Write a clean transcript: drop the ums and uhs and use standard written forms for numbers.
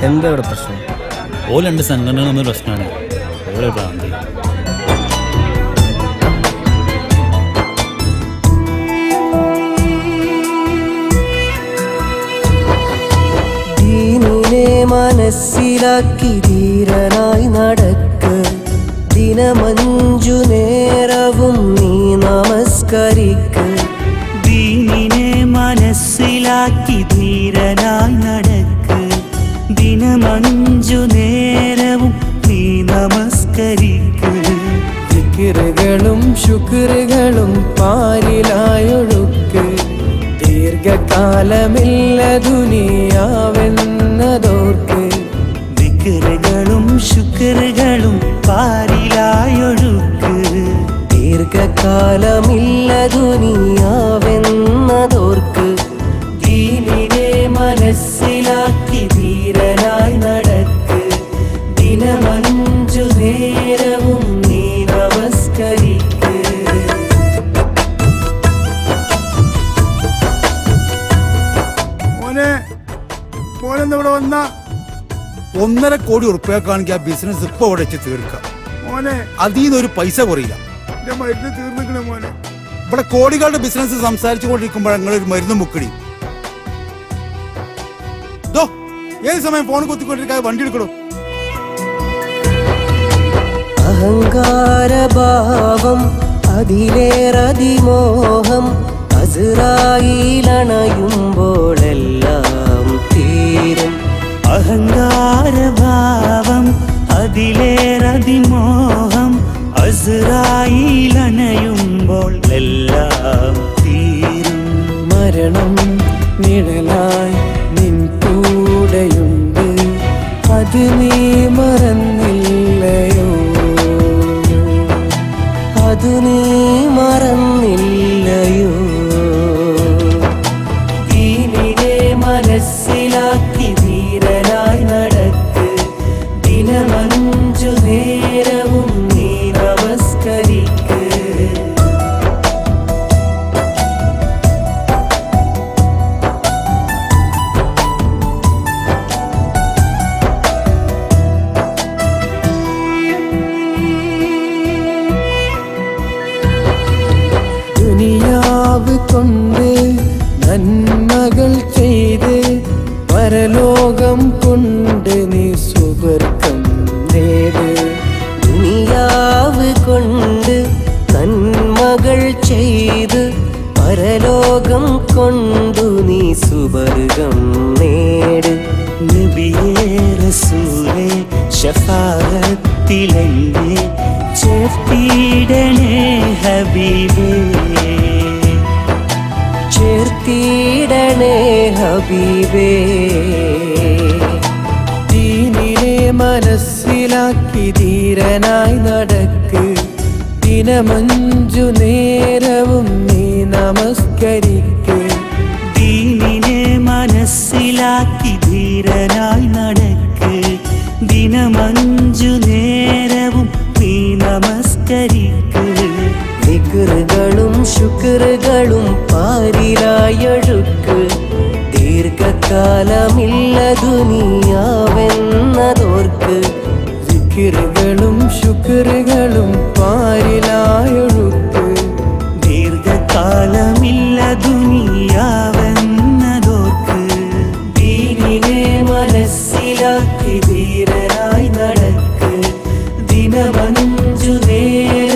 എന്താ ഇവിടെ പ്രശ്നം? ഓ രണ്ട് സംഘടനകൾ തമ്മിൽ പ്രശ്നമാണ്. ഓരോ ഭ്രാന്തി. ദീനിനെ മനസ്സിലാക്കി ധീരനായി നടക്ക്. ദിനമഞ്ചു നേരവും നീ നമസ്കരിക്ക്. ദീനിനെ മനസ്സിലാക്കി ധീരനായി നടക്ക്. ദിനമഞ്ചു നേരവും നീ നമസ്കരിക്ക്. ദിക്റുകളും ശുക്റുകളും പാരിലായൊഴുക്ക്. ദീർഘകാലമില്ല ദുനിയാവെന്നതോർക്ക്. ദിക്റുകളും ശുക്റുകളും പാരിലായൊഴുക്ക്. ദീർഘകാലമില്ല ദുനിയാവെന്നതോർക്ക്. ദീനിനെ മനസ്സിലാക്കി ധീരനായി നടക്ക്. ദിനമഞ്ചു നേരവും നീ നമസ്കരിക്ക്. മോനെന്നിവിടെ വന്ന 1.5 കോടി ഉറുപ്പ്യക്കാണെങ്കിൽ ആ ബിസിനസ് ഇപ്പൊ ഇവിടെ വെച്ച് തീർക്കാം മോനെ. അതിൽ നിന്നൊരു പൈസ കുറയില്ല. മരുന്ന് തീർന്നിക്കണേ മോനെ. ഇവിടെ കോടികളുടെ ബിസിനസ് സംസാരിച്ചു കൊണ്ടിരിക്കുമ്പോൾ നിങ്ങളൊരു മരുന്ന് മുക്കടി. ഏത് സമയം ഫോൺ കുത്തിക്കൊണ്ടിരിക്കാതെ വണ്ടി എടുക്കണോ? അഹങ്കാരഭാവം അതിലേറതിമോഹം. അസ്റായീലണയുമ്പോഴെല്ലാം തീരും. അഹങ്കാരഭാവം അതിലേറതിമോഹം. അസ്റായീലണയുമ്പോൾ എല്ലാം തീരും. മരണം നിഴലായി നിൻ കൂടെയുണ്ട്. അത് നീ മറന്നില്ലയോ? അത് നീ മറന്നില്ലയോ? ദീനിനെ മനസ്സിലാക്കി ധീരനായി നടക്ക്. ദിനമഞ്ചു നേരവും നീ നമസ്കരിക്ക്. ദുനിയാവ് കൊണ്ട് നന്മകൾ ചെയ്ത് പരലോകം കൊണ്ട് നീ സുവർഗം നേട്. ദുനിയാവ് കൊണ്ട് നന്മകൾ ചെയ്ത് പരലോകം കൊണ്ടു നീ സുവർഗം നേട്. നബിയേ റസൂലേ ശഫാഅത്തിലെന്നെ ചേർത്തിടണേ ഹബീബേ. ചേർത്തിടണേ ഹബീബേ. ദീനിനെ മനസ്സിലാക്കി ധീരനായി നടക്ക്. ദിനമഞ്ചു നേരവും നീ നമസ്കരിക്ക്. ദീനിനെ മനസ്സിലാക്കി ധീരനായി നടക്ക്. ദിനമഞ്ചു നേരവും നീ നമസ്കരിക്ക്. ദിക്റുകളും ശുക്റുകളും പാരിലായൊഴുക്ക്. ദീർഘകാലമില്ല ദുനിയാവെന്നതോർക്ക്. ദിക്റുകളും ശുക്റുകളും പാരിലായൊഴുക്ക്. ദീർഘകാലമില്ല ദുനിയാവെന്നതോർക്ക്. ദീനിനെ മനസ്സിലാക്കി ധീരനായി നടക്ക്. ദിനമഞ്ചു നേരം